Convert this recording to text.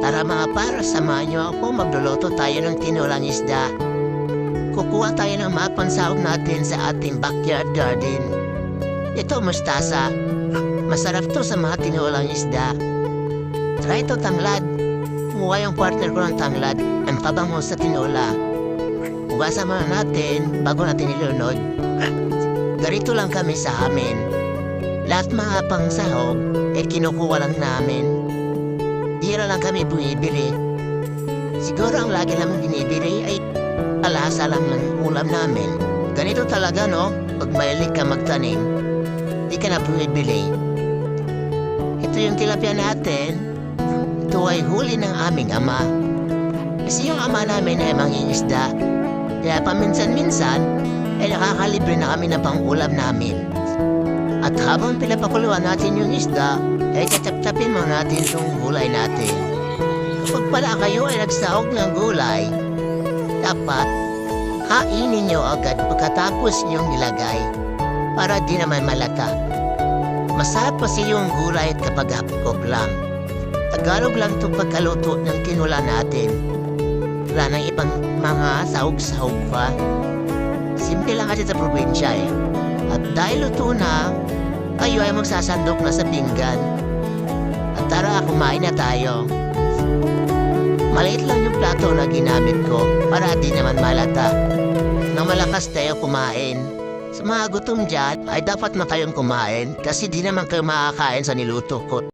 Tara mga par, samahan niyo ako, magluluto tayo ng tinulang isda. Kukuha tayo ng mga pansahog natin sa ating backyard garden. Ito mustasa. Masarap to sa mga tinulang isda. Try ito tanglad. Kumuha yung partner ko ng tanglad. Ang pabango sa tinola. Hugasan muna natin bago natin ilunod. Ganito lang kami sa amin. Lahat mga pangsahog kinukuha lang namin. Dira lang kami bumibili. Siguro ang lagi naman binibili ay alasa lang ng ulam namin. Ganito talaga, no? Pag mahilig ka magtanim, di ka na bumibili. Ito yung tilapia natin. Ito ay huli ng aming ama. Kasi yung ama namin ay mangingisda. Kaya paminsan-minsan ay nakakalibre na kami ng pang-ulam namin. At habang pinapakuluan natin yung isda, ay tatap-tapin mo natin itong gulay natin. Kapag pala kayo ay nagsahog ng gulay, dapat kainin nyo agad pagkatapos nyong nilagay para di naman malata. Masarap kasi yung gulay at kapag hapkog lang. Tagalog lang itong pagkaluto ng tinula natin. Wala nang ibang mga sahog-sahog pa. Simple lang kasi sa probinsya eh. At dahil luto na, kayo ay magsasandok na sa pinggan. At tara, kumain na tayo. Maliit lang yung plato na ginamit ko para di naman malata. Nang malakas tayo kumain. Sa mga gutom dyan, ay dapat na kayong kumain kasi di naman kayo makakain sa niluto ko.